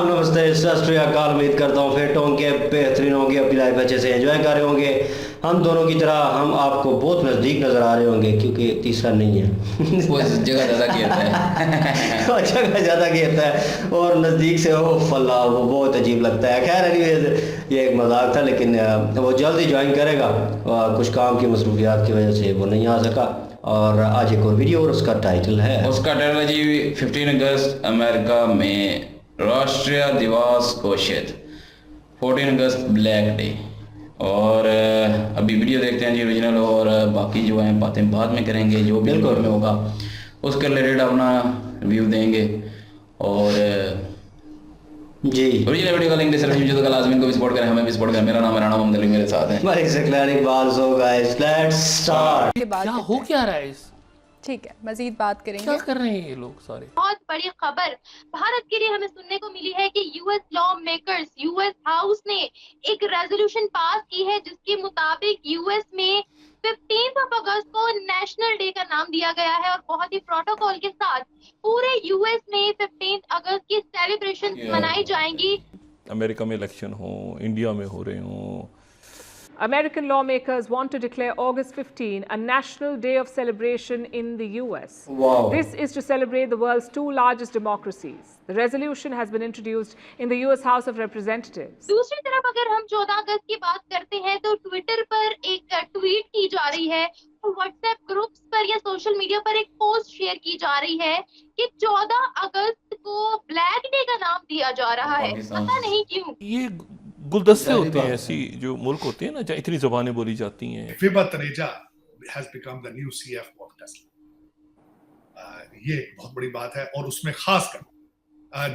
आदाब, नमस्ते, सत श्री अकाल। उम्मीद करता हूँ फिट होंगे, बेहतरीन होंगे, अपनी लाइफ अच्छे से एंजॉय कर रहे होंगे। हम दोनों की तरह हम आपको बहुत नज़दीक नज़र आ रहे होंगे क्योंकि तीसरा नहीं है। वो जगह ज़्यादा घेरता है। वो जगह ज़्यादा घेरता है और नज़दीक से हो फल्ला वो बहुत अजीब लगता है। खैर एनीवेज ये एक मजाक था, लेकिन वो जल्द ही ज्वाइन करेगा। कुछ काम की मसरूफियात की वजह से वो नहीं आ सका। और आज एक और वीडियो और उसका टाइटल है उसका टाइटल है जी 15 अगस्त अमेरिका में राष्ट्रीय दिवस घोषित, 14 अगस्त ब्लैक डे। और अभी वीडियो देखते हैं जी ओरिजिनल, और बाकी जो है बातें बाद में करेंगे, जो भी में होगा उसके रिलेटेड अपना रिव्यू देंगे। और जी ओरिजिनल वीडियो का लिंक डिस्क्रिप्शन में, जो कल आजमीन को भी सपोर्ट करें, हमें भी सपोर्ट करें। मेरा नाम है राणा मोहम्मद अली, मेरे साथ है भाई से क्लैरिक बाल। So guys let's start. क्या हो क्या रहा है इस ठीक है, मजीद बात करेंगे। क्या कर रहे हैं ये लोग सारे? बहुत बड़ी खबर भारत के लिए हमें सुनने को मिली है कि US law makers, US house ने एक रेजोल्यूशन पास की है जिसके मुताबिक यूएस में 15 अगस्त को नेशनल डे का नाम दिया गया है और बहुत ही प्रोटोकॉल के साथ पूरे यूएस में 15 अगस्त की सेलिब्रेशन मनाई जाएंगी। अमेरिका में इलेक्शन हो, इंडिया में हो रहे हों। American lawmakers want to declare August 15 a national day of celebration in the US. Wow. This is to celebrate the world's two largest democracies. The resolution has been introduced in the US House of Representatives. दूसरी तरफ अगर हम 14 अगस्त की बात करते हैं तो Twitter पर एक ट्वीट की जा रही है और व्हाट्सएप ग्रुप्स पर या सोशल मीडिया पर एक पोस्ट शेयर की जा रही है कि 14 अगस्त को ब्लैक डे का नाम दिया जा रहा है। पता नहीं क्यों। ये गुलदस्ते होते हैं, ऐसी जो मुल्क होते हैं ना जहाँ इतनी जबानें बोली जाती हैं। फिबा Taneja has become the new CFO of Tesla। ये एक बहुत बड़ी बात है और उसमें खासकर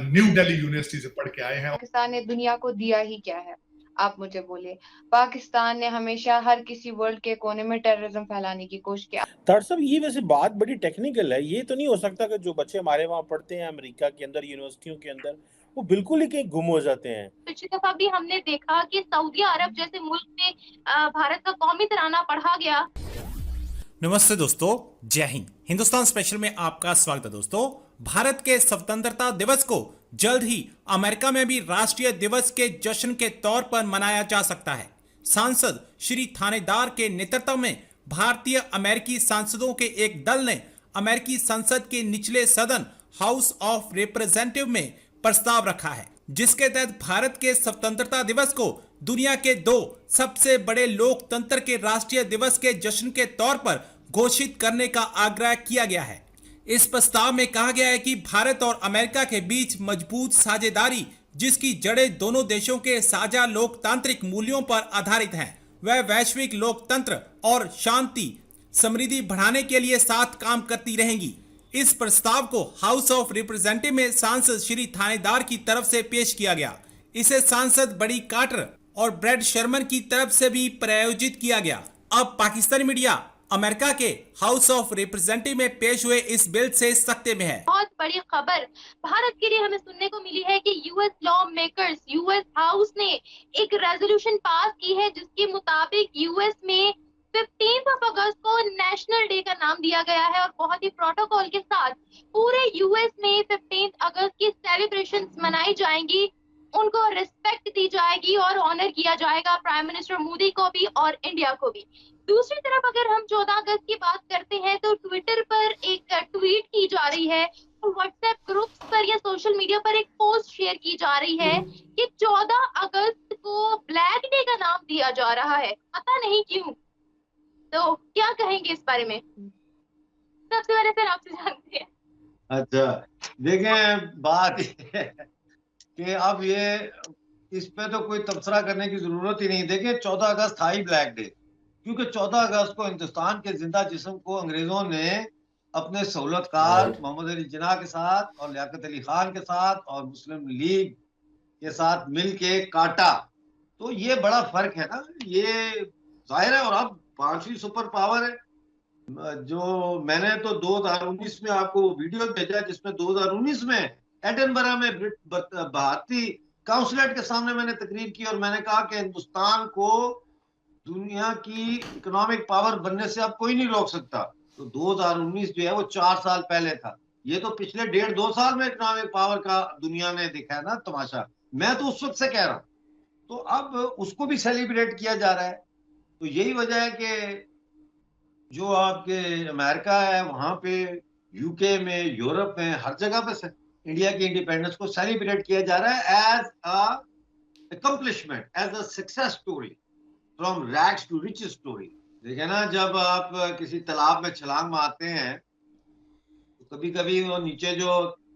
न्यू दिल्ली यूनिवर्सिटी से पढ़ के आए हैं। पाकिस्तान ने दुनिया को दिया ही क्या है, आप मुझे बोले। पाकिस्तान ने हमेशा हर किसी वर्ल्ड के कोने में टेररिज्म फैलाने की कोशिश की। साहब ये वैसे बात बड़ी टेक्निकल है। ये तो नहीं हो सकता कि जो बच्चे हमारे वहाँ पढ़ते हैं अमेरिका के अंदर यूनिवर्सिटियों के अंदर, वो बिल्कुल ही कहीं गुम हो जाते हैं। पिछली दफा भी हमने देखा कि सऊदी अरब जैसे मुल्क में भारत का कौमी तराना पढ़ा गया। नमस्ते दोस्तों, जय हिंद। हिंदुस्तान स्पेशल में आपका स्वागत है। दोस्तों, भारत के स्वतंत्रता दिवस को जल्द ही अमेरिका में भी राष्ट्रीय दिवस के जश्न के तौर पर मनाया जा सकता है। सांसद श्री थानेदार के नेतृत्व में भारतीय अमेरिकी सांसदों के एक दल ने अमेरिकी संसद के निचले सदन हाउस ऑफ रिप्रेजेंटेटिव में प्रस्ताव रखा है, जिसके तहत भारत के स्वतंत्रता दिवस को दुनिया के दो सबसे बड़े लोकतंत्र के राष्ट्रीय दिवस के जश्न के तौर पर घोषित करने का आग्रह किया गया है। इस प्रस्ताव में कहा गया है कि भारत और अमेरिका के बीच मजबूत साझेदारी, जिसकी जड़ें दोनों देशों के साझा लोकतांत्रिक मूल्यों पर आधारित हैं, वह वैश्विक लोकतंत्र और शांति समृद्धि बढ़ाने के लिए साथ काम करती रहेंगी। इस प्रस्ताव को हाउस ऑफ रिप्रेजेंटेटिव में सांसद श्री थानेदार की तरफ से पेश किया गया। इसे सांसद बड़ी कार्टर और ब्रैड शर्मन की तरफ से भी प्रायोजित किया गया। अब पाकिस्तानी मीडिया अमेरिका के हाउस ऑफ रिप्रेजेंटेटिव में पेश हुए इस बिल से सख्ते में है। बहुत बड़ी खबर भारत के लिए हमें सुनने को मिली है कि US law makers, US house ने एक रेजोल्यूशन पास की है जिसके मुताबिक यूएस में 15 अगस्त को नेशनल डे का नाम दिया गया है और बहुत ही प्रोटोकॉल के साथ पूरे यूएस में 15 अगस्त की सेलिब्रेशन मनाई जाएंगी। उनको रिस्पेक्ट दी जाएगी और ऑनर किया जाएगा, प्राइम मिनिस्टर मोदी को भी और इंडिया को भी। दूसरी तरफ अगर हम 14 अगस्त की बात करते हैं तो ट्विटर पर एक ट्वीट की जा रही है और व्हाट्सएप ग्रुप्स पर या सोशल मीडिया पर एक पोस्ट शेयर की जा रही है कि 14 अगस्त को ब्लैक डे का नाम दिया जा रहा है। पता नहीं क्यों। तो क्या कहेंगे इस बारे में? सबसे पहले सर आपसे जानते हैं। अच्छा, देखें, बात ये है कि अब ये इस पे तो कोई तबसरा करने की जरूरत ही नहीं। देखें, 14 अगस्त था ही ब्लैक डे, क्योंकि 14 अगस्त को हिंदुस्तान के जिंदा जिस्म को अंग्रेजों ने अपने सहूलतकार मोहम्मद अली जिन्ना के साथ और लियाकत अली खान के साथ और मुस्लिम लीग के साथ मिलके काटा। तो ये बड़ा फर्क है ना, ये जाहिर है। और अब 5वीं सुपर पावर है। जो मैंने तो 2019 में आपको वीडियो भेजा जिसमें 2019 में एडनबरा में भारतीय काउंसिलेट के सामने मैंने तकरीर की और मैंने कहा कि हिंदुस्तान को दुनिया की इकोनॉमिक पावर बनने से अब कोई नहीं रोक सकता। तो 2019 जो है वो 4 साल पहले था। ये तो पिछले 1.5-2 साल में इकोनॉमिक पावर का दुनिया ने देखा है ना तमाशा। मैं तो उस वक्त से कह रहा हूँ, तो अब उसको भी सेलिब्रेट किया जा रहा है। तो यही वजह है कि जो आपके अमेरिका है वहां पे, यूके में, यूरोप में, हर जगह पे इंडिया की इंडिपेंडेंस को सेलिब्रेट किया जा रहा है as a accomplishment, as a success story, from rags to riches story। देखिए ना, जब आप किसी तालाब में छलांग मारते हैं तो कभी कभी वो नीचे जो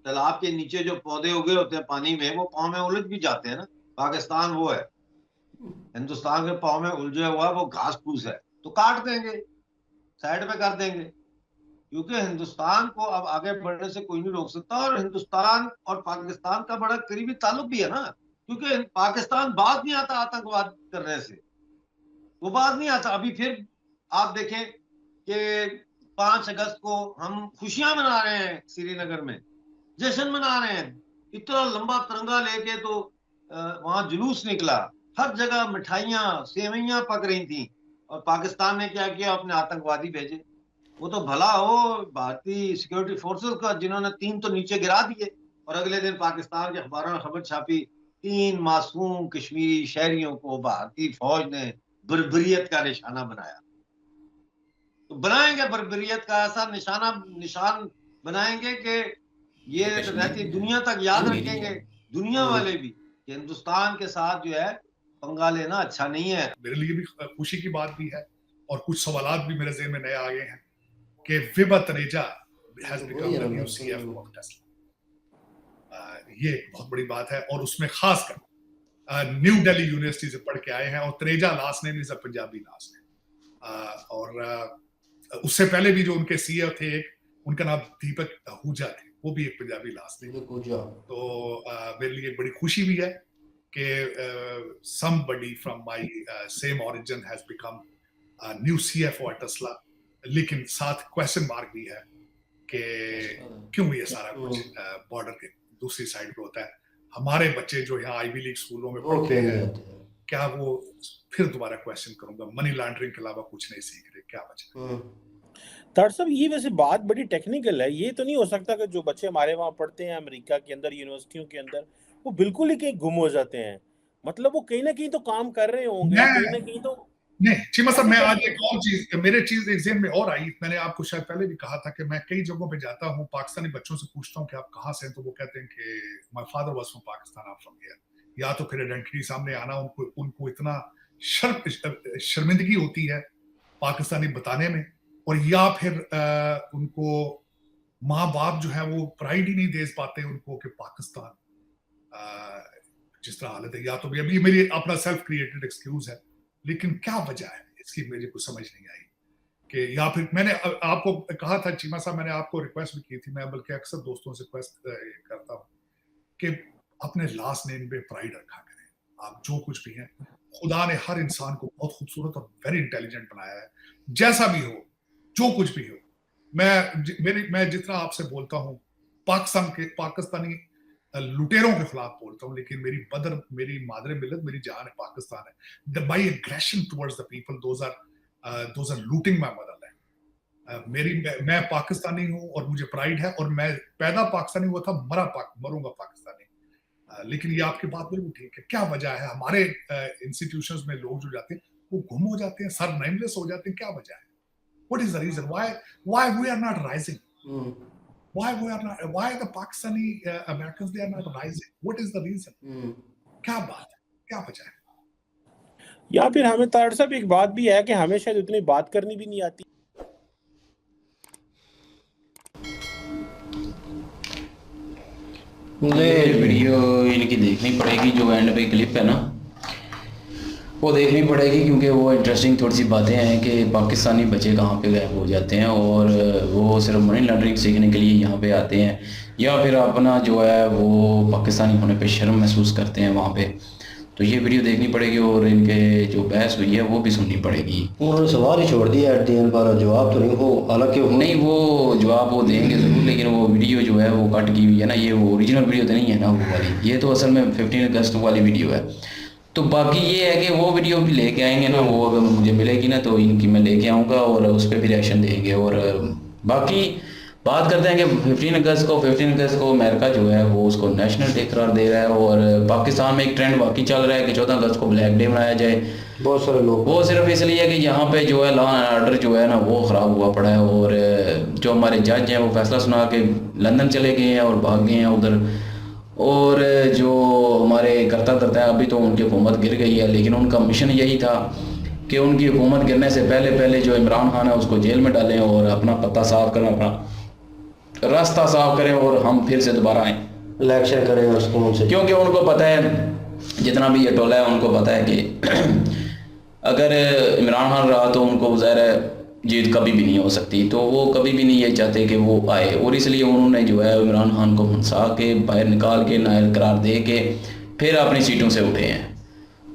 तालाब के नीचे जो पौधे उगे होते हैं पानी में, वो पाँव में उलझ भी जाते हैं ना। पाकिस्तान वो है, हिंदुस्तान के पाँव में उलझा हुआ वो घास फूस है, तो काट देंगे, साइड में कर देंगे, क्योंकि हिंदुस्तान को अब आगे बढ़ने से कोई नहीं रोक सकता। और हिंदुस्तान और पाकिस्तान का बड़ा करीबी ताल्लुक भी है ना, क्योंकि पाकिस्तान बात नहीं आता आतंकवाद करने से, वो बात नहीं आता। अभी फिर आप देखें कि 5 अगस्त को हम खुशियां मना रहे हैं, श्रीनगर में जश्न मना रहे हैं, इतना लंबा तिरंगा लेके तो वहां जुलूस निकला, हर जगह मिठाइयां सेवइयां पक रही थी, और पाकिस्तान ने क्या किया, अपने आतंकवादी भेजे। वो तो भला हो भारतीय सिक्योरिटी फोर्सेस का, जिन्होंने 3 तो नीचे गिरा दिए, और अगले दिन पाकिस्तान के अखबारों में खबर छापी 3 मासूम कश्मीरी शहरियों को भारतीय फौज ने बर्बरियत का निशाना बनाया। तो बनाएंगे बर्बरियत का ऐसा निशान बनाएंगे कि ये रहती दुनिया तक याद रखेंगे, दुनिया वाले भी, कि हिंदुस्तान के साथ जो है पंगा लेना अच्छा नहीं है। मेरे लिए भी खुशी की बात भी है, और कुछ सवालात भी मेरे ज़हन में नए आ गए हैं कि विबा Taneja has become the new CFO of Tesla। ये एक बहुत बड़ी बात है, और उसमें खासकर न्यू दिल्ली यूनिवर्सिटी से पढ़ के आए हैं, और Taneja last name is a Punjabi last name. और उससे पहले भी जो उनके सीईओ थे, एक उनका नाम दीपक आहूजा थे, वो भी एक पंजाबी लास्ट नेम। तो मेरे लिए बड़ी खुशी भी है कि somebody from my same origin has become a new CFO at Tesla। लेकिन साथ क्वेश्चन मार्क भी है कि क्यों ये सारा कुछ बॉर्डर के दूसरी साइड पे होता है। हमारे बच्चे जो यहाँ आईवी लीग स्कूलों में पढ़ते हैं, क्या वो, फिर दोबारा क्वेश्चन करूंगा, मनी लॉन्ड्रिंग के अलावा कुछ नहीं सीख रहे, क्या बचा? तार साहब, ये वैसे बात बड़ी टेक्निकल है। ये तो नहीं हो सकता कि जो बच्चे हमारे वहाँ पढ़ते हैं अमेरिका के अंदर, यूनिवर्सिटियों के अंदर, वो बिल्कुल ही कहीं गुम हो जाते हैं। मतलब वो कहीं ना कहीं तो काम कर रहे होंगे, कहीं ना कहीं तो नहीं। चीमा साहब, मैं आज एक और चीज, मेरे चीज एक ज़हन में और आई। मैंने आपको शायद पहले भी कहा था कि मैं कई जगहों पे जाता हूँ, पाकिस्तानी बच्चों से पूछता हूँ कि आप कहाँ से हैं, तो वो कहते हैं कि my father was from Pakistan, आप फ्रॉम हियर। या तो फिर आइडेंटिटी सामने आना, उनको इतना शर्मिंदगी होती है पाकिस्तानी बताने में, और या फिर उनको माँ बाप जो है वो प्राइड ही नहीं दे पाते उनको कि पाकिस्तान जिस तरह हालत है। या तो अभी मेरी अपना सेल्फ क्रिएटेड एक्सक्यूज है, लेकिन क्या वजह है इसकी मुझे कुछ समझ नहीं आई। कि या फिर मैंने आपको कहा था चीमा साहब, मैंने आपको रिक्वेस्ट भी की थी, मैं बल्कि अक्सर दोस्तों से रिक्वेस्ट करता हूँ कि अपने लास्ट नेम पे प्राइड रखा करें। आप जो कुछ भी हैं, खुदा ने हर इंसान को बहुत खूबसूरत और वेरी इंटेलिजेंट बनाया है, जैसा भी हो, जो कुछ भी हो। मैं जितना आपसे बोलता हूँ पाकिस्तानी लुटेरों के खिलाफ बोलता हूँ, लेकिन मेरी मादर मिलत, मेरी जान है पाकिस्तान है। My aggression towards the people, those are looting my motherland। मैं पाकिस्तानी हूँ और मुझे प्राइड है, और मैं पैदा पाकिस्तानी हुआ था, मरूंगा पाकिस्तानी। लेकिन ये आपकी बात बिल्कुल ठीक है। क्या वजह है हमारे इंस्टीट्यूशंस में लोग जो जाते हैं वो गुम हो जाते हैं, सर नेमलेस हो जाते हैं? क्या वजह है? What is the reason? Why we are not rising? Why the Pakistani Americans, they are not rising? What is the reason? क्या बात है, क्या वजह है? या फिर हमें तार साहब एक बात भी है कि हमें शायद उतनी बात करनी भी नहीं आती। वीडियो इनकी देखनी पड़ेगी, जो एंड पे क्लिप है ना वो देखनी पड़ेगी, क्योंकि वो इंटरेस्टिंग थोड़ी सी बातें हैं कि पाकिस्तानी बच्चे कहाँ पे गायब हो जाते हैं, और वो सिर्फ मनी लॉन्ड्रिंग सीखने के लिए यहाँ पे आते हैं, या फिर अपना जो है वो पाकिस्तानी होने पे शर्म महसूस करते हैं वहाँ पे। तो ये वीडियो देखनी पड़ेगी, और इनके जो बहस हुई है वो भी सुननी पड़ेगी। उन्होंने सवाल ही छोड़ दिया एट द एंड पर, जवाब तो नहीं हो, हालांकि नहीं, वो जवाब वो देंगे ज़रूर, लेकिन वो वीडियो जो है वो कट की हुई है ना, ये वो ओरिजिनल वीडियो तो नहीं है ना वो वाली, ये तो असल में 15 अगस्त वाली वीडियो है। तो बाकी ये है कि वो वीडियो भी लेके आएंगे ना, वो अगर मुझे मिलेगी ना तो इनकी मैं लेके आऊँगा, और उस पर भी रिएक्शन देंगे। और बाकी बात करते हैं कि 15 अगस्त को अमेरिका जो है वो उसको नेशनल डे करार दे रहा है, और पाकिस्तान में एक ट्रेंड बाकी चल रहा है कि 14 अगस्त को ब्लैक डे मनाया जाए। बहुत सारे लोग वो सिर्फ इसलिए कि यहाँ पे जो है लॉ एंड ऑर्डर जो है ना वो ख़राब हुआ पड़ा है, और जो हमारे जज हैं वो फैसला सुना के लंदन चले गए हैं और भाग गए हैं उधर, और जो हमारे करता धरता है अभी तो उनकी हुकूमत गिर गई है, लेकिन उनका मिशन यही था कि उनकी हुकूमत गिरने से पहले जो इमरान खान है उसको जेल में डालें और अपना पत्ता साफ करें, अपना रास्ता साफ करें और हम फिर से दोबारा आएँ, इलेक्शन करें और सुकून से। क्योंकि उनको पता है, जितना भी ये टोला है उनको पता है कि अगर इमरान खान रहा तो उनको ज़ाहिर है जीत कभी भी नहीं हो सकती, तो वो कभी भी नहीं ये चाहते कि वो आए, और इसलिए उन्होंने जो है इमरान खान को मनसा के बाहर निकाल के नाअहल करार दे के फिर अपनी सीटों से उठे हैं।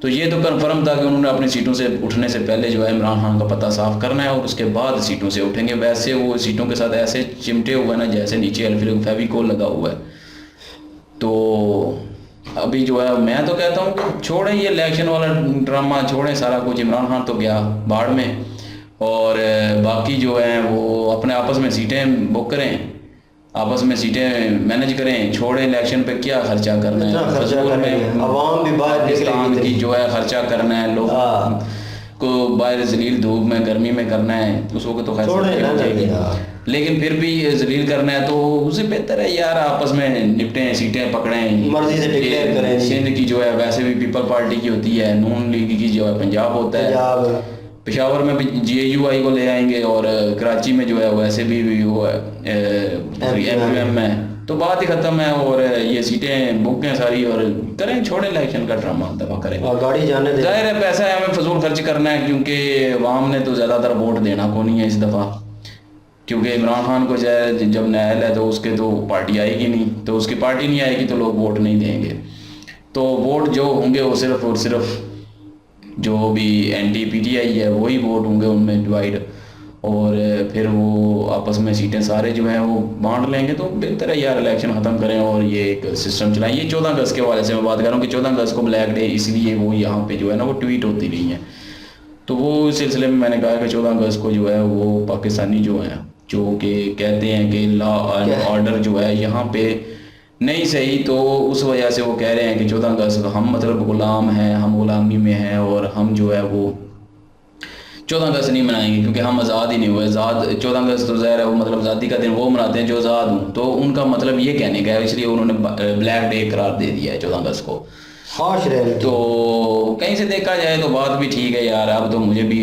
तो ये तो कन्फर्म था कि उन्होंने अपनी सीटों से उठने से पहले जो है इमरान खान का पता साफ करना है और उसके बाद सीटों से उठेंगे। वैसे वो सीटों के साथ ऐसे चिमटे हुए हैं ना जैसे नीचे फेविकोल लगा हुआ है। तो अभी जो है मैं तो कहता हूँ कि छोड़ें ये इलेक्शन वाला ड्रामा, छोड़ें सारा कुछ। इमरान खान तो गया बाढ़ में, और बाकी जो है वो अपने आपस में सीटें बुक करें, आपस में सीटें मैनेज करें, छोड़ें इलेक्शन पे क्या खर्चा करना है, अवाम भी बाहर पाकिस्तान की जो है खर्चा करना है, लोग को बाहर जलील धूप में गर्मी में करना है, उस वक्त तो खैर लेकिन फिर भी जलील करना है तो उससे बेहतर है यार आपस में निपटें, सीटें पकड़ें, मर्जी से डिक्लेयर करें। सिंध की जो है वैसे भी पीपल पार्टी की होती है, नून लीग की जो है पंजाब होता है, पेशावर में भी GUI को ले आएंगे, और कराची में जो है वैसे भी वो MUM है, तो बात ही खत्म है। और ये सीटें बुक हैं सारी, और करें, छोड़ें इलेक्शन का ड्रामा, दफा करें, गाड़ी जाने दें। जाहिर है पैसा है हमें फजूल खर्च करना है, क्योंकि अवाम ने तो ज़्यादातर वोट देना को नहीं है इस दफ़ा, क्योंकि इमरान खान को जब नाअहल है तो उसके तो पार्टी आएगी नहीं, तो उसकी पार्टी नहीं आएगी तो लोग वोट नहीं देंगे, तो वोट जो होंगे वो सिर्फ और सिर्फ जो भी NT-PTI है वही वोट होंगे उनमें डिवाइड, और फिर वो आपस में सीटें सारे जो हैं वो बांट लेंगे। तो बेहतर है यार इलेक्शन ख़त्म करें और ये एक सिस्टम चलाएं। ये 14 अगस्त के हवाले से मैं बात कर रहा हूँ कि 14 अगस्त को ब्लैक डे इसलिए वो यहाँ पे जो है ना वो ट्वीट होती रही है, तो वो इस सिलसिले में मैंने कहा कि 14 अगस्त को जो है वो पाकिस्तानी जो हैं जो कि कहते हैं कि लॉ एंड ऑर्डर जो है यहाँ पे नहीं सही, तो उस वजह से वो कह रहे हैं कि 14 अगस्त हम मतलब गुलाम हैं, हम गुलामी में हैं, और हम जो है वो 14 अगस्त नहीं मनाएंगे क्योंकि हम आज़ाद ही नहीं हुए। आज़ाद 14 अगस्त तो ज़ाहिर है वो मतलब आज़ादी का दिन वो मनाते हैं जो आज़ाद हूँ, तो उनका मतलब ये कहने का है, इसलिए उन्होंने ब्लैक डे करार दे दिया है 14 अगस्त को। तो कहीं से देखा जाए तो बात भी ठीक है यार, अब तो मुझे भी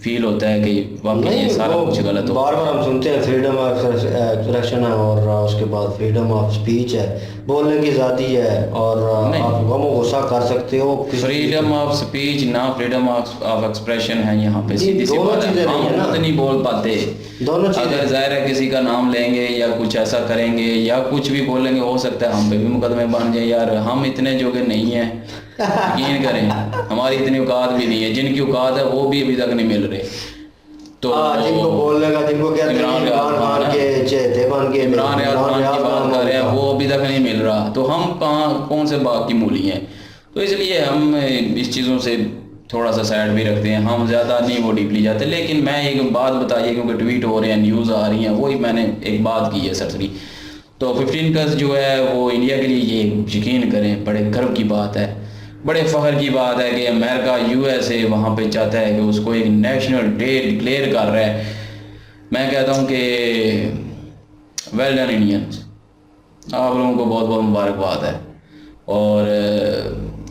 फील होता है कि वाकई ये सारा कुछ गलत हो। बार बार हम सुनते हैं फ्रीडम ऑफ एक्सप्रेशन है और उसके बाद फ्रीडम ऑफ स्पीच है, बोलने की आज़ादी है, और आप गमो गुस्सा कर सकते हो। फ्रीडम ऑफ स्पीच ना फ्रीडम ऑफ एक्सप्रेशन है यहाँ पे, सीधी सी बात है, हम खुद नहीं बोल पाते दोनों चीज़ें। अगर ज़ाहिर है किसी का नाम लेंगे या कुछ ऐसा करेंगे या कुछ भी बोलेंगे, हो सकता है हम पे भी मुकदमे बन जाए यार, हम इतने जोगे नहीं हैं, यकीन करें हमारी इतनी औकात भी नहीं है, जिनकी औकात है वो भी अभी तक नहीं मिल रहे। तो जिनको बोलने का, जिनको कहते हैं इमरान खान के चहेते बन के, इमरान खान की बात कर रहे हैं, वो अभी तक नहीं मिल रहा, तो हम कौन से बाग की मूली हैं। तो इसलिए हम इस चीज़ों से थोड़ा सा साइड भी रखते हैं, हम ज़्यादा नहीं वो डीपली जाते। लेकिन मैं एक बात बताइए, क्योंकि ट्वीट हो रहे हैं, न्यूज़ आ रही हैं, वही मैंने एक बात की है सरसरी। तो 15 अगस्त जो है वो इंडिया के लिए, ये यकीन करें बड़े गर्व की बात है, बड़े फ़ख्र की बात है कि अमेरिका USA वहाँ पे चाहता है कि उसको एक नेशनल डे डिक्लेयर कर रहा है। मैं कहता हूँ कि वेल डन इंडियंस, आप लोगों को बहुत बहुत मुबारकबाद है। और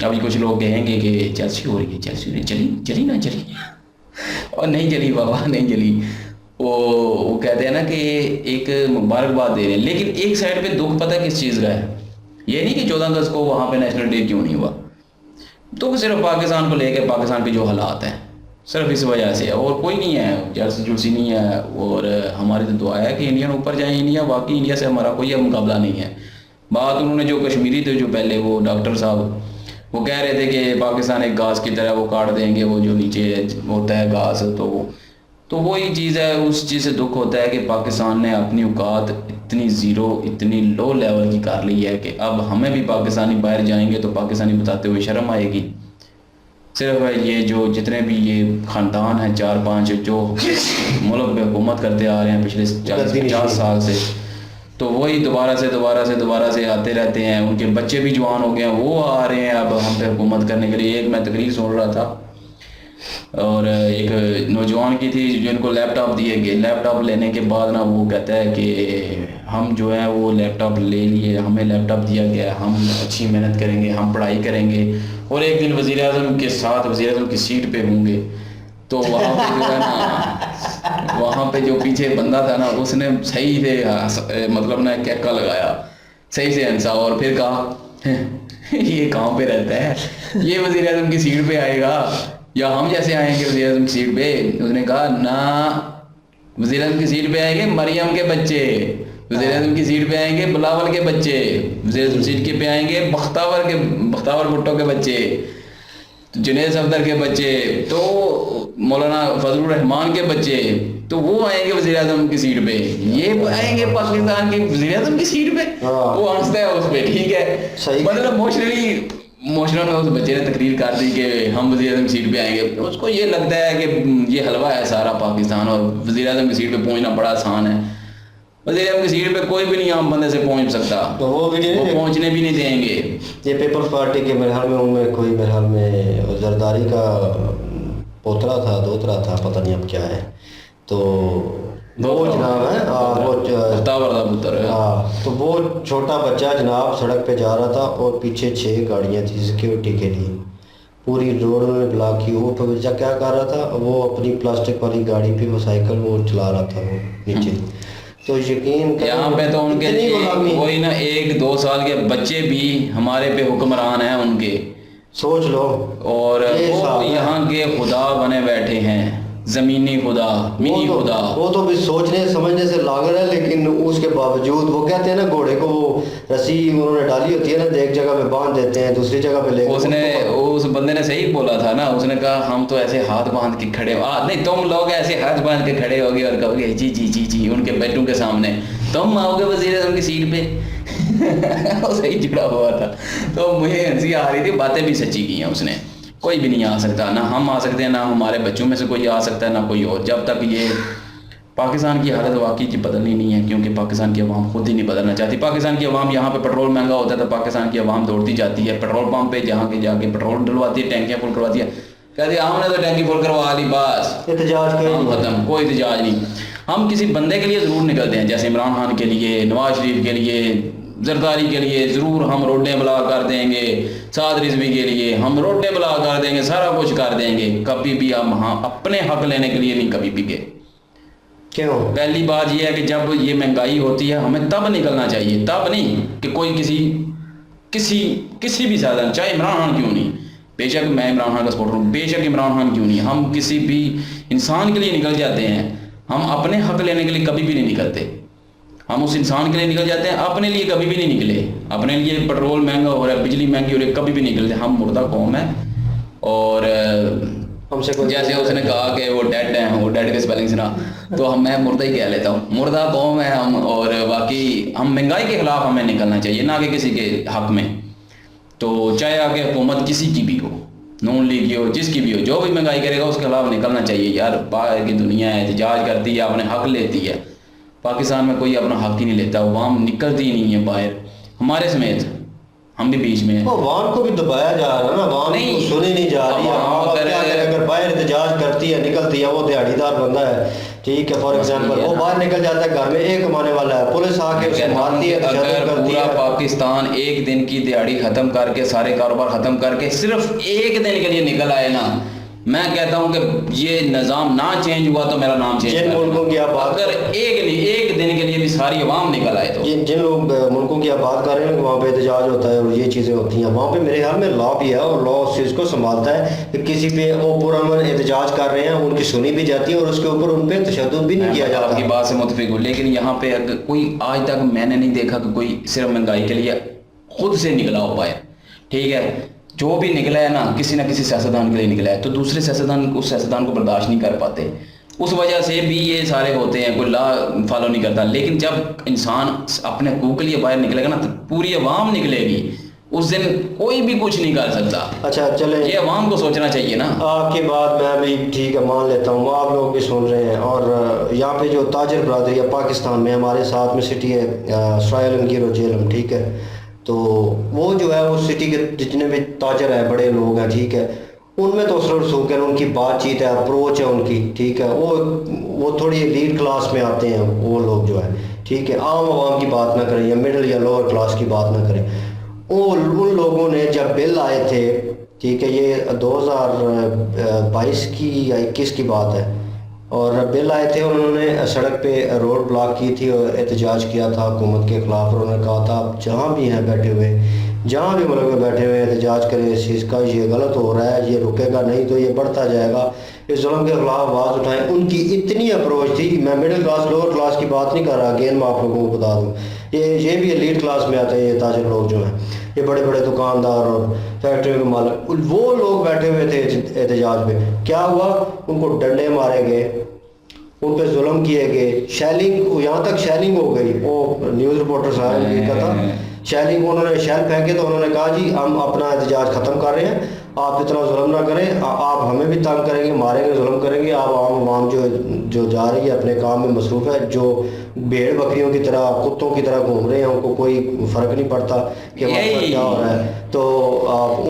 अभी कुछ लोग कहेंगे कि चेल्सी हो रही है, चेल्सी नहीं चली ना चली और नहीं चली बाबा, नहीं चली। वो कहते हैं ना कि एक मुबारकबाद दे रहे हैं, लेकिन एक साइड पे दुख पता किस चीज़ का है, ये नहीं कि 14 अगस्त को वहाँ पे नेशनल डे क्यों नहीं हुआ, तो सिर्फ पाकिस्तान को लेकर, पाकिस्तान के जो हालात हैं सिर्फ इस वजह से है, और कोई नहीं है, जर्सी जुर्सी नहीं है। और हमारी तो दुआ है कि इंडियन ऊपर जाए, इंडिया, बाकी इंडिया से हमारा कोई मुकाबला नहीं है। बात उन्होंने जो कश्मीरी थे, जो पहले वो डॉक्टर साहब वो कह रहे थे कि पाकिस्तान एक घास की तरह वो काट देंगे, वो जो नीचे होता है घास, तो वही चीज़ है। उस चीज़ से दुख होता है कि पाकिस्तान ने अपनी औकात इतनी ज़ीरो, इतनी लो लेवल की कर ली है कि अब हमें भी पाकिस्तानी बाहर जाएंगे तो पाकिस्तानी बताते हुए शर्म आएगी। सिर्फ ये जो जितने भी ये ख़ानदान हैं 4-5 जो मुल्क पे हुकूमत करते आ रहे हैं पिछले 40-50 साल से, तो वही दोबारा से आते रहते हैं। उनके बच्चे भी जवान हो गए हैं, वो आ रहे हैं अब हम पे हुकूमत करने के लिए। एक मैं तकरीर सुन रहा था और एक नौजवान की थी जिनको लैपटॉप दिए गए। लैपटॉप लेने के बाद ना वो कहता है कि हम जो है वो लैपटॉप ले लिए, हमें लैपटॉप दिया गया, हम अच्छी मेहनत करेंगे, हम पढ़ाई करेंगे और एक दिन वज़ीर-ए-आज़म के साथ वज़ीर-ए-आज़म की सीट पे होंगे। तो वहाँ पे जो है ना, वहाँ पे जो पीछे बंदा था ना, उसने सही से मतलब ना कैका लगाया, सही से हंसा और फिर कहा ये कहाँ पे रहता है, ये वज़ीर-ए-आज़म की सीट पे आएगा या हम जैसे आएंगे वज़ीर-ए-आज़म की सीट पे? उसने कहा ना, वज़ीर-ए-आज़म की सीट पे आएंगे मरियम के बच्चे, वज़ीर-ए-आज़म की सीट पे आएंगे बिलावल के बच्चे, वज़ीर-ए-आज़म सीट पे आएंगे बख्तावर भुट्टो के बच्चे, जुनैद सफदर के बच्चे, तो मौलाना फजलुर रहमान के बच्चे, तो वो आएंगे वज़ीर-ए-आज़म की सीट पे। ये आएंगे पाकिस्तान के वज़ीर-ए-आज़म की सीट पे। वो हंसता है उस पे, ठीक है, मतलब इमोशनल उस बच्चे ने तकरीर कर दी कि हम वज़ीर-ए-आज़म की सीट पे आएंगे। उसको ये लगता है कि ये हलवा है सारा पाकिस्तान और वज़ीर-ए-आज़म की सीट पे पहुंचना बड़ा आसान है। वज़ीर-ए-आज़म की सीट पे कोई भी नहीं आम बंदे से पहुंच सकता, तो वो पहुंचने भी नहीं देंगे। ये पीपल्स पार्टी के मेरे ख्याल में उनमें कोई मेरे ख्याल में जरदारी का पोतरा था, दोतरा था, पता नहीं अब क्या है, तो वो जनाब है तो वो छोटा बच्चा जनाब सड़क पे जा रहा था और पीछे 6 गाड़ियाँ थी सिक्योरिटी के लिए, पूरी रोड में ब्लॉक की। वो बच्चा क्या कर रहा था, वो अपनी प्लास्टिक वाली गाड़ी पे वो साइकिल वो चला रहा था वो नीचे। तो यकीन यहाँ पे तो उनके वही ना 1-2 साल के बच्चे भी हमारे पे हुक्मरान हैं उनके, सोच लो। और वो यहाँ के खुदा बने बैठे हैं, जमीनी खुदा, मिनी खुदा। वो तो भी सोचने समझने से लागल है, लेकिन उसके बावजूद वो कहते हैं ना, घोड़े को वो रस्सी उन्होंने डाली होती है ना, एक जगह पे बांध देते हैं, दूसरी जगह पे ले। उसने उस बंदे ने सही बोला था ना, उसने कहा हम तो ऐसे हाथ बांध के खड़े नहीं, तुम लोग ऐसे हाथ बांध के खड़े होगे और कहोगे जी जी जी जी उनके बेटों के सामने, तुम आओगे वज़ीर-ए-आज़म की सीट पे। वो सही जुड़ा हुआ था, तो मुझे हंसी आ रही थी। बातें भी सच्ची की हैं उसने। कोई भी नहीं आ सकता, ना हम आ सकते हैं, ना हमारे बच्चों में से कोई आ सकता है, ना कोई और, जब तक ये पाकिस्तान की हालत वाकई बदलनी नहीं है, क्योंकि पाकिस्तान की अवाम खुद ही नहीं बदलना चाहती। पाकिस्तान की अवाम, यहाँ पे पेट्रोल महंगा होता है तो पाकिस्तान की अवाम दौड़ती जाती है पेट्रोल पंप पे, जहाँ के जाके पेट्रोल डलवाती है, टैंकियाँ फुल करवाती है, कहती है हमने तो टैंकी फुल करवा ली, बस एहतजाज खत्म, कोई एहतजाज नहीं। हम किसी बंदे के लिए ज़रूर निकलते हैं, जैसे इमरान खान के लिए, नवाज शरीफ के लिए, जरदारी के लिए ज़रूर हम रोडें बुला कर देंगे, साद रिजवी के लिए हम रोडें बुला कर देंगे, सारा कुछ कर देंगे। कभी भी हम अपने हक लेने के लिए नहीं कभी भी गए। क्यों? पहली बात यह है कि जब ये महंगाई होती है हमें तब निकलना चाहिए, तब नहीं कि कोई किसी भी साधन, चाहे इमरान खान क्यों नहीं, बेशक मैं इमरान खान का सपोर्टर हूँ, बेशक इमरान खान क्यों नहीं, हम किसी भी इंसान के लिए निकल जाते हैं। हम अपने हक लेने के लिए कभी भी नहीं निकलते, हम उस इंसान के लिए निकल जाते हैं, अपने लिए कभी भी नहीं निकले। अपने लिए पेट्रोल महंगा हो रहा है, बिजली महंगी हो रही है, कभी भी नहीं निकलते। हम मुर्दा कौम है। और जैसे उसने कहा कि वो डेड हैं, वो डेड के स्पेलिंग सुना, तो मैं मुर्दा ही कह लेता हूँ, मुर्दा कौम है हम। और बाकी हम महंगाई के खिलाफ हमें निकलना चाहिए, ना कि किसी के हक में। तो चाहे आगे हुकूमत किसी की भी हो, नून लीग की हो, जिसकी भी हो, जो भी महंगाई करेगा उसके खिलाफ निकलना चाहिए। यार बाहर की दुनिया है, एहतजाज करती है, अपने हक लेती है। पाकिस्तान में कोई अपना हक ही नहीं लेता, अवाम निकलती ही नहीं है बाहर, हमारे समेत, हम भी बीच में हैं। अवाम को भी दबाया जा रहा है ना, अवाम को सुनी नहीं जा रही है। अगर बाहर एहतजाज करती है, निकलती है, वो दिहाड़ीदार बंदा है, ठीक है, फॉर एग्जांपल वो बाहर निकल जाता है, घर में एक कमाने वाला है, पुलिस आके उसे मारती है, अगर पूरा पाकिस्तान एक दिन की दिहाड़ी खत्म करके, सारे कारोबार खत्म करके सिर्फ एक दिन के लिए निकल आए ना, मैं कहता हूं कि ये निज़ाम ना चेंज हुआ तो मेरा नाम चेंज जिन मुल्कों की आप बात, अगर एक दिन के लिए भी सारी अवाम निकल आए तो। जिन लोग मुल्कों की आप बात कर रहे हैं वहाँ पे एहतजाज होता है और ये चीज़ें होती हैं, वहाँ पे मेरे ख्याल में लॉ भी है और लॉ उस चीज़ को संभालता है कि किसी पे वो पुरअमन एहतजाज कर रहे हैं, उनकी सुनी भी जाती है और उसके ऊपर उन पर तशद्दुद भी नहीं किया जाता। आपकी बात से मुतफिक हूँ, लेकिन यहाँ पे अगर कोई आज तक मैंने नहीं देखा कि कोई सिर्फ महंगाई के लिए खुद से निकला हो पाए, ठीक है। जो भी निकला है ना किसी सियासतदान के लिए निकला है, तो दूसरे सियासतदान उस सियासतदान को बर्दाश्त नहीं कर पाते, उस वजह से भी ये सारे होते हैं, कोई लॉ फॉलो नहीं करता। लेकिन जब इंसान अपने हकूक़ के लिए बाहर निकलेगा ना, तो पूरी अवाम निकलेगी, उस दिन कोई भी कुछ नहीं कर सकता। अच्छा चले, ये अवाम को सोचना चाहिए ना। आपकी बात मैं भी ठीक है मान लेता हूँ, आप लोग भी सुन रहे हैं। और यहाँ पे जो ताजर बरदरी है पाकिस्तान में, हमारे साथ में सिटी है सराय और जेलम, ठीक है, तो वो जो है वो सिटी के जितने भी ताजर है बड़े लोग हैं, ठीक है, उनमें तो असर रसूख है, उनकी बातचीत है, अप्रोच है उनकी, ठीक है, वो थोड़ी लीड क्लास में आते हैं वो लोग जो है, ठीक है, आम आवाम की बात ना करें या मिडिल या लोअर क्लास की बात ना करें। उन लोगों ने जब बिल आए थे, ठीक है, ये 2022 की या 21 की बात है, और बिल आए थे, उन्होंने सड़क पे रोड ब्लॉक की थी और एहतजाज किया था हुकूमत के ख़िलाफ़। उन्होंने कहा था आप जहाँ भी हैं बैठे हुए, जहाँ भी मुल्क में बैठे हुए एहतजाज करें इस चीज़ का, ये गलत हो रहा है, ये रुकेगा नहीं तो ये बढ़ता जाएगा, इस जुल्म के खिलाफ आवाज़ उठाएं। उनकी इतनी अप्रोच थी, मैं मिडिल क्लास लोअर क्लास की बात नहीं कर रहा, अगेन मैं आप लोगों को बता दूँ, ये भी एलीट क्लास में आते हैं, ये ताजर लोग जो हैं, ये बड़े बड़े दुकानदार और फैक्ट्रियों के मालिक, वो लोग बैठे हुए थे एहतजाज में। क्या हुआ, उनको डंडे मारे गए, उन पर जुल्म किए गए, शेलिंग, यहाँ तक शेलिंग हो गई। वो न्यूज़ रिपोर्टर साहब ने कहा था शेलिंग, उन्होंने शेल फेंके तो उन्होंने कहा जी हम अपना एहतजाज ख़त्म कर रहे हैं, आप इतना जुल्म ना करें, आप हमें भी तंग करेंगे, मारेंगे, जुल्म करेंगे, आप आवाम जो जा रही है अपने काम में मसरूफ़ है, जो भेड़ बकरियों की तरह कुत्तों की तरह घूम रहे हैं, उनको कोई फ़र्क नहीं पड़ता कि वहाँ क्या हो रहा है। तो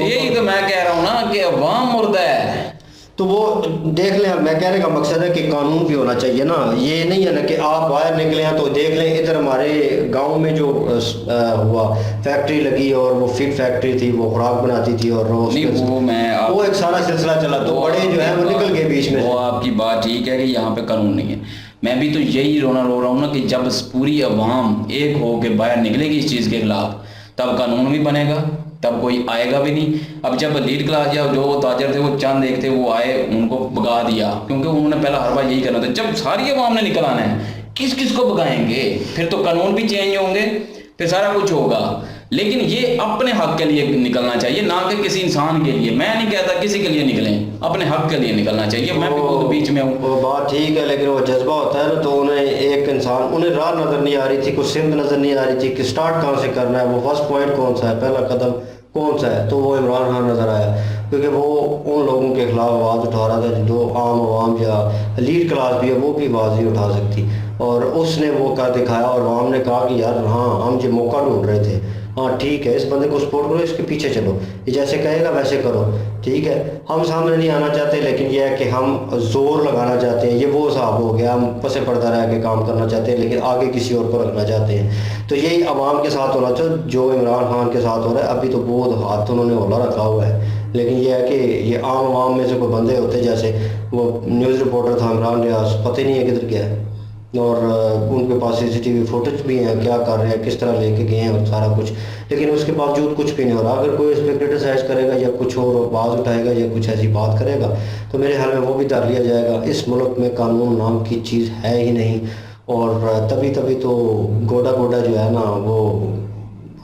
यही तो मैं कह रहा हूँ ना कि अवाम मुर्दा है, तो वो देख लें। मैं कहने का मकसद है कि कानून भी होना चाहिए ना, ये नहीं है ना कि आप बाहर निकले हैं तो देख लें। इधर हमारे गांव में जो हुआ फैक्ट्री लगी और वो फिग फैक्ट्री थी, वो खुराक बनाती थी और वो एक सारा सिलसिला चला, तो बड़े जो है वो निकल गए बीच में। वो आपकी बात ठीक है कि यहाँ पे कानून नहीं है, मैं भी तो यही रो रहा हूँ ना कि जब पूरी अवाम एक हो के बाहर निकलेगी इस चीज़ के खिलाफ, तब कानून भी बनेगा, तब कोई आएगा भी नहीं। अब जब लीड क्लास या जो ताजर थे वो चंद एक थे, वो आए, उनको भगा दिया, क्योंकि उन्होंने पहला हर बार यही करना था। जब सारी अवाम ने निकल आना है, किस किस को भगाएंगे? फिर तो कानून भी चेंज होंगे, फिर सारा कुछ होगा। लेकिन ये अपने हक के लिए निकलना चाहिए, ना कि किसी इंसान के लिए। मैं नहीं कहता किसी के लिए निकलें, अपने हक के लिए निकलना चाहिए। मैं भी बहुत बीच में हूँ, वो बात ठीक है, लेकिन वो जज्बा होता है ना, तो उन्हें एक इंसान, उन्हें राह नज़र नहीं आ रही थी, कुछ सिमत नज़र नहीं आ रही थी कि स्टार्ट कहाँ से करना है, वो फर्स्ट पॉइंट कौन सा है, पहला कदम कौन सा है, तो वो इमरान खान नज़र आया, क्योंकि वो उन लोगों के खिलाफ आवाज़ उठा रहा था जो आम आवाम या लीड क्लास भी है वो भी आवाज़ नहीं उठा सकती, और उसने वो कर दिखाया। और आवाम ने कहा कि यार हाँ, हम जो मौका ढूंढ रहे थे, हाँ ठीक है, इस बंदे को सपोर्ट करो, इसके पीछे चलो, ये जैसे कहेगा वैसे करो, ठीक है। हम सामने नहीं आना चाहते, लेकिन यह है कि हम जोर लगाना चाहते हैं, ये वो हिसाब हो गया, हम पसे पर्दा रह के काम करना चाहते हैं, लेकिन आगे किसी और को रखना चाहते हैं। तो यही आवाम के साथ होना चाहिए जो इमरान खान के साथ हो रहा है। अभी तो बहुत हाथ तो उन्होंने होला रखा हुआ है, लेकिन यह है कि ये आम आवाम में से कोई बंदे होते, जैसे वो न्यूज़ रिपोर्टर था इमरान रियाज, पता ही नहीं है किधर गया है, और उनके पास CCTV फुटेज भी हैं, क्या कर रहे हैं, किस तरह लेके गए हैं और सारा कुछ, लेकिन उसके बावजूद कुछ भी नहीं हो रहा। अगर कोई इस पर क्रिटिसाइज करेगा या कुछ और आवाज़ उठाएगा या कुछ ऐसी बात करेगा, तो मेरे ख्याल में वो भी धर लिया जाएगा। इस मुल्क में कानून नाम की चीज़ है ही नहीं, और तभी तो गोडा जो है ना, वो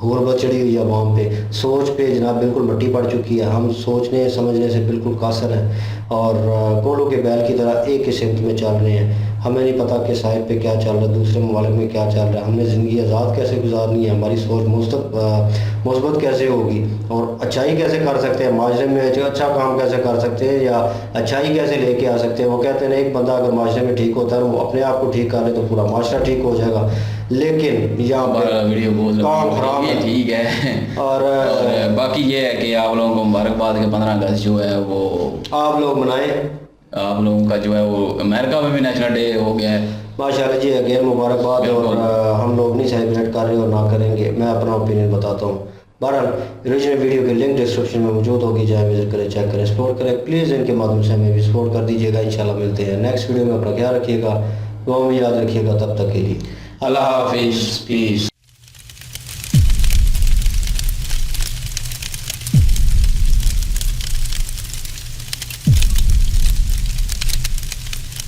गुर्बत चढ़ी हुई है अवाम पे, सोच पे जनाब बिल्कुल मट्टी पड़ चुकी है। हम सोचने समझने से बिल्कुल कासर हैं और घोड़ों के बैल की तरह एक ही सिमत में चल रहे हैं। हमें नहीं पता कि साइड पे क्या चल रहा है, दूसरे ममालिक में क्या चल रहा है। हमने ज़िंदगी आज़ाद कैसे गुजारनी है, हमारी सोच मुस्बत कैसे होगी, और अच्छाई कैसे कर सकते हैं, माशरे में अच्छा काम कैसे कर सकते हैं, या अच्छाई कैसे लेके आ सकते हैं। वो कहते हैं एक बंदा अगर माशरे में ठीक होता है, वो अपने आप को ठीक कर ले तो पूरा माशरा ठीक हो जाएगा। लेकिन यहाँ पर वीडियो बहुत काम खराब है, ठीक है। और बाकी ये है कि आप लोगों को मुबारकबाद के 15 अगस्त जो है वो आप लोग मनाएं। आप लोगों का जो है वो अमेरिका में भी नेशनल डे हो गया है, माशाल्लाह जी, अगेन मुबारकबाद। और हम लोग नहीं सेलिब्रेट कर रहे और ना करेंगे, मैं अपना ओपिनियन बताता हूँ। बहरहाल ओरिजिनल वीडियो की लिंक डिस्क्रिप्शन में मौजूद होगी, जाए विजिट करें, चेक करें, सपोर्ट करें। प्लीज़ इनके माध्यम से हमें भी सपोर्ट कर दीजिएगा। इंशाल्लाह मिलते हैं नेक्स्ट वीडियो में। अपना ख्याल रखिएगा, दुआ में याद रखिएगा। तब तक के लिए अल्लाह हाफिज़, पीस।